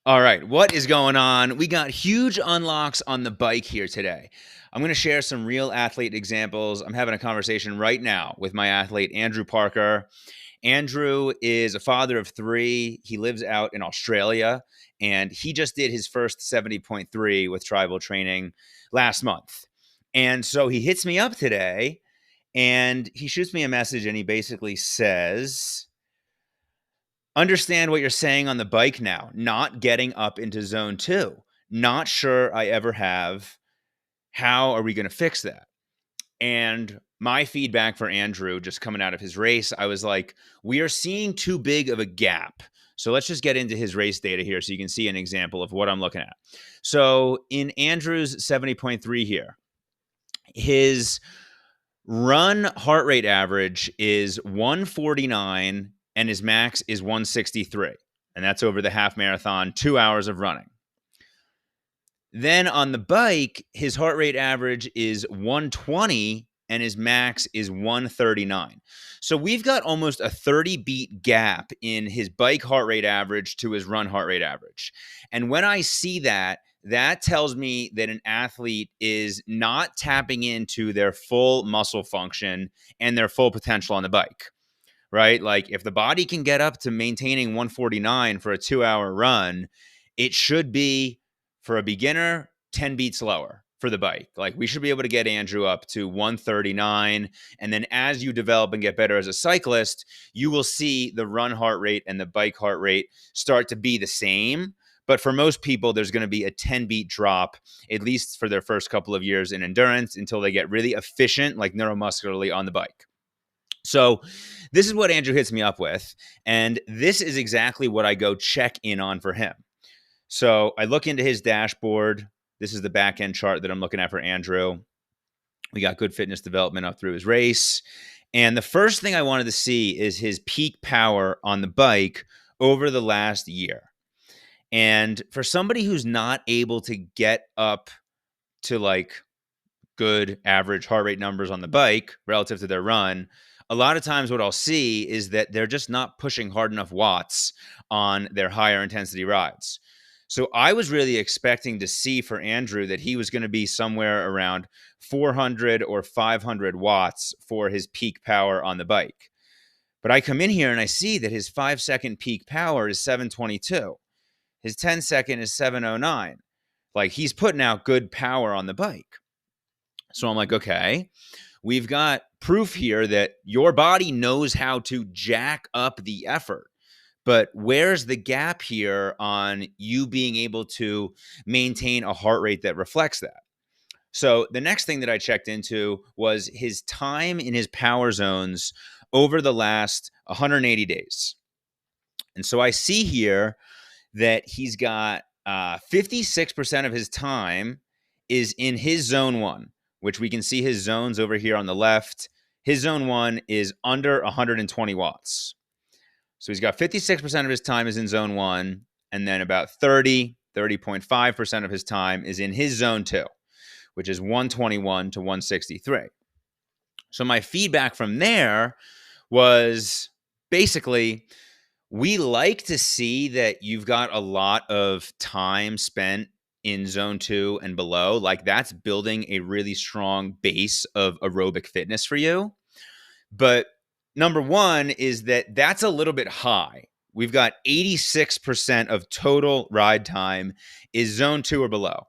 All right, what is going on? We got huge unlocks on the bike here today. I'm going to share some real athlete examples. I'm having a conversation right now with my athlete, Andrew Parker. Andrew is a father of three. He lives out in Australia, and he just did his first 70.3 with tribal training last month. And so he hits me up today, and he shoots me a message, and he basically says, understand what you're saying on the bike now, not getting up into zone two. Not sure I ever have. How are we going to fix that? And my feedback for Andrew, just coming out of his race, I was like, we are seeing too big of a gap. So let's just get into his race data here so you can see an example of what I'm looking at. So in Andrew's 70.3 here, his run heart rate average is 149 and his max is 163. And that's over the half marathon, 2 hours of running. Then on the bike, his heart rate average is 120 and his max is 139. So we've got almost a 30 beat gap in his bike heart rate average to his run heart rate average. And when I see that, that tells me that an athlete is not tapping into their full muscle function and their full potential on the bike, right? Like if the body can get up to maintaining 149 for a 2-hour run, it should be, for a beginner, 10 beats lower for the bike. Like we should be able to get Andrew up to 139. And then as you develop and get better as a cyclist, you will see the run heart rate and the bike heart rate start to be the same. But for most people, there's going to be a 10 beat drop, at least for their first couple of years in endurance, until they get really efficient, like neuromuscularly on the bike. So this is what Andrew hits me up with. And this is exactly what I go check in on for him. So I look into his dashboard. This is the back end chart that I'm looking at for Andrew. We got good fitness development up through his race. And the first thing I wanted to see is his peak power on the bike over the last year. And for somebody who's not able to get up to like good average heart rate numbers on the bike relative to their run, a lot of times what I'll see is that they're just not pushing hard enough watts on their higher intensity rides. So I was really expecting to see for Andrew that he was going to be somewhere around 400 or 500 watts for his peak power on the bike. But I come in here and I see that his 5-second peak power is 722. His 10-second is 709. Like he's putting out good power on the bike. So I'm like, okay, we've got proof here that your body knows how to jack up the effort. But where's the gap here on you being able to maintain a heart rate that reflects that? So the next thing that I checked into was his time in his power zones over the last 180 days. And so I see here that he's got 56% of his time is in his zone one, which we can see his zones over here on the left. His zone one is under 120 watts. So he's got 56% of his time is in zone one, and then about 30.5% of his time is in his zone two, which is 121 to 163. So my feedback from there was basically, we like to see that you've got a lot of time spent in zone two and below. Like that's building a really strong base of aerobic fitness for you. But number one is that that's a little bit high. We've got 86% of total ride time is zone two or below.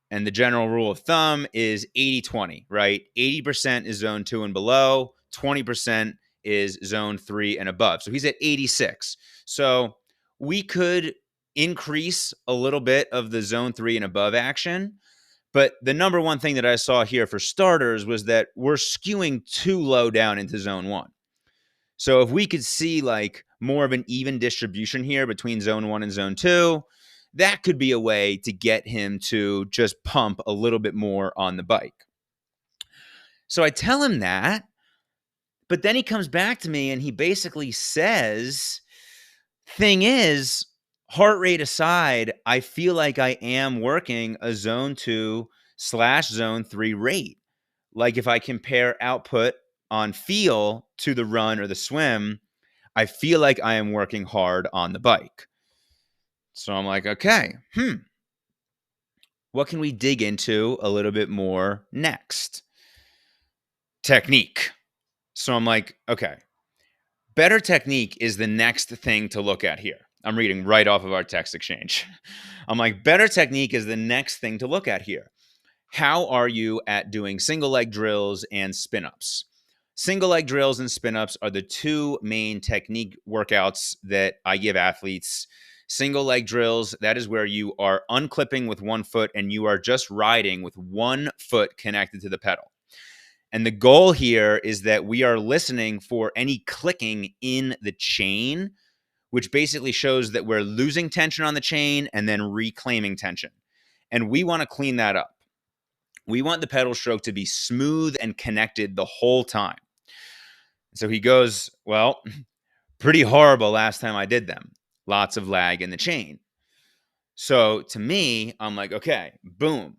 And the general rule of thumb is 80-20, right? 80% is zone two and below, 20% is zone three and above. So he's at 86. So we could increase a little bit of the zone three and above action. But the number one thing that I saw here for starters was that we're skewing too low down into zone one. So if we could see like more of an even distribution here between zone one and zone two, that could be a way to get him to just pump a little bit more on the bike. So I tell him that, but then he comes back to me and he basically says, thing is, heart rate aside, I feel like I am working a zone 2/zone 3 rate. Like if I compare output on feel to the run or the swim, I feel like I am working hard on the bike. So I'm like, okay, what can we dig into a little bit more next? Technique. So I'm like, okay, better technique is the next thing to look at here. I'm reading right off of our text exchange. I'm like, better technique is the next thing to look at here. How are you at doing single leg drills and spin ups? Single leg drills and spin ups are the two main technique workouts that I give athletes. Single leg drills, that is where you are unclipping with one foot and you are just riding with one foot connected to the pedal. And the goal here is that we are listening for any clicking in the chain, which basically shows that we're losing tension on the chain and then reclaiming tension. And we want to clean that up. We want the pedal stroke to be smooth and connected the whole time. So he goes, well, pretty horrible last time I did them. Lots of lag in the chain. So to me, I'm like, okay, boom.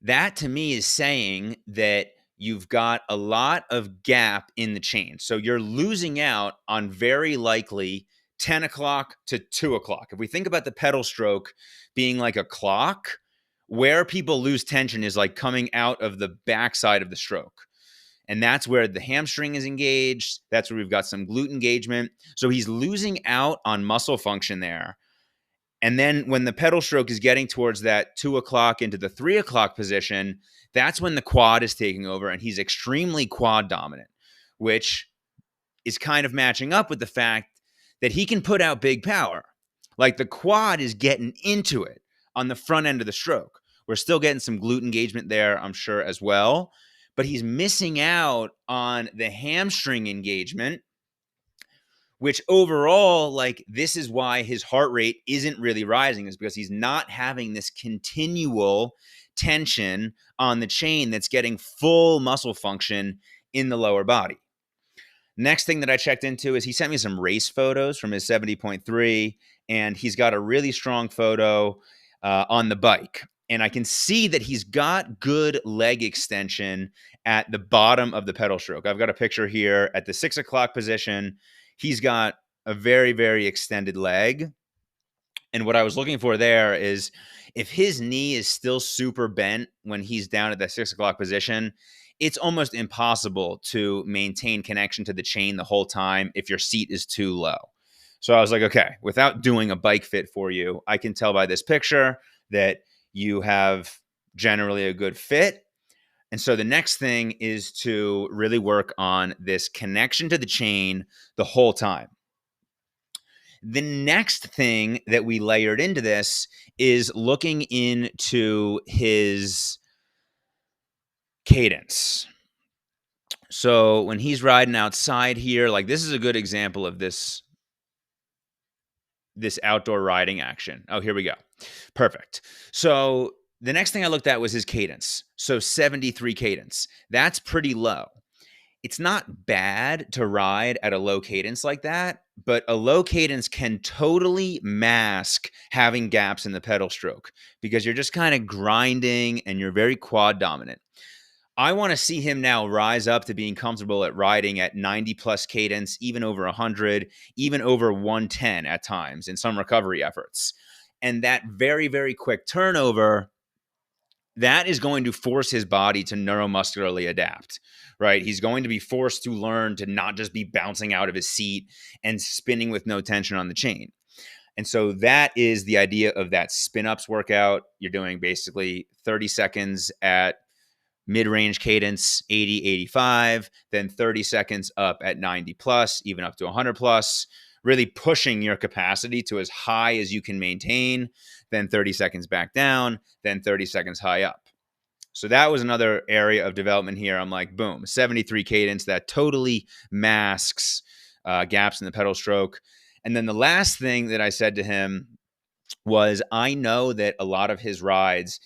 That to me is saying that you've got a lot of gap in the chain. So you're losing out on very likely 10 o'clock to 2 o'clock. If we think about the pedal stroke being like a clock, where people lose tension is like coming out of the backside of the stroke. And that's where the hamstring is engaged. That's where we've got some glute engagement. So he's losing out on muscle function there. And then when the pedal stroke is getting towards that 2 o'clock into the 3 o'clock position, that's when the quad is taking over and he's extremely quad dominant, which is kind of matching up with the fact that he can put out big power. Like the quad is getting into it on the front end of the stroke. We're still getting some glute engagement there, I'm sure, as well. But he's missing out on the hamstring engagement, which overall, like, this is why his heart rate isn't really rising, is because he's not having this continual tension on the chain that's getting full muscle function in the lower body. Next thing that I checked into is he sent me some race photos from his 70.3, and he's got a really strong photo on the bike. And I can see that he's got good leg extension at the bottom of the pedal stroke. I've got a picture here at the 6 o'clock position. He's got a very, very extended leg. And what I was looking for there is if his knee is still super bent when he's down at that 6 o'clock position, it's almost impossible to maintain connection to the chain the whole time if your seat is too low. So I was like, okay, without doing a bike fit for you, I can tell by this picture that you have generally a good fit. And so the next thing is to really work on this connection to the chain the whole time. The next thing that we layered into this is looking into his cadence. So when he's riding outside here, like this is a good example of this outdoor riding action. Oh, here we go. Perfect. So the next thing I looked at was his cadence. So 73 cadence. That's pretty low. It's not bad to ride at a low cadence like that, but a low cadence can totally mask having gaps in the pedal stroke because you're just kind of grinding and you're very quad dominant. I want to see him now rise up to being comfortable at riding at 90 plus cadence, even over 100, even over 110 at times in some recovery efforts. And that very, very quick turnover, that is going to force his body to neuromuscularly adapt, right? He's going to be forced to learn to not just be bouncing out of his seat and spinning with no tension on the chain. And so that is the idea of that spin ups workout. You're doing basically 30 seconds at mid-range cadence, 80, 85, then 30 seconds up at 90 plus, even up to 100 plus, really pushing your capacity to as high as you can maintain, then 30 seconds back down, then 30 seconds high up. So that was another area of development here. I'm like, boom, 73 cadence, that totally masks gaps in the pedal stroke. And then the last thing that I said to him was, I know that a lot of his rides,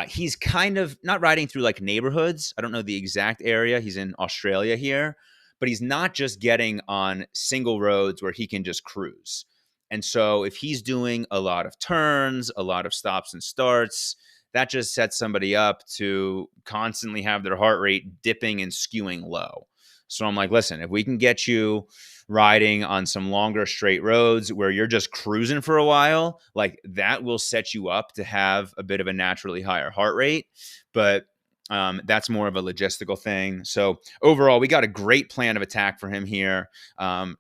he's kind of not riding through like neighborhoods. I don't know the exact area. He's in Australia here, but he's not just getting on single roads where he can just cruise. And so if he's doing a lot of turns, a lot of stops and starts, that just sets somebody up to constantly have their heart rate dipping and skewing low. So I'm like, listen, if we can get you riding on some longer straight roads where you're just cruising for a while, like that will set you up to have a bit of a naturally higher heart rate. But that's more of a logistical thing. So overall, we got a great plan of attack for him here.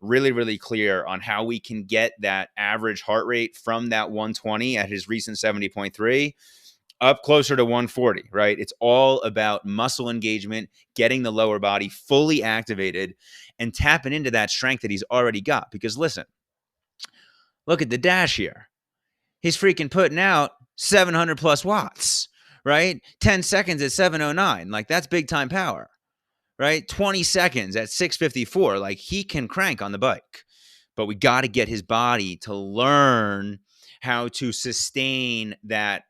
Really, really clear on how we can get that average heart rate from that 120 at his recent 70.3 up closer to 140, right? It's all about muscle engagement, getting the lower body fully activated and tapping into that strength that he's already got. Because listen, look at the dash here. He's freaking putting out 700 plus watts, right? 10 seconds at 709. Like that's big time power, right? 20 seconds at 654. Like he can crank on the bike, but we got to get his body to learn how to sustain that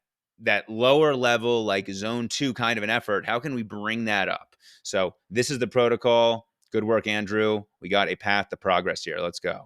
lower level, like zone 2 kind of an effort. How can we bring that up? So this is the protocol. Good work, Andrew. We got a path to progress here. Let's go.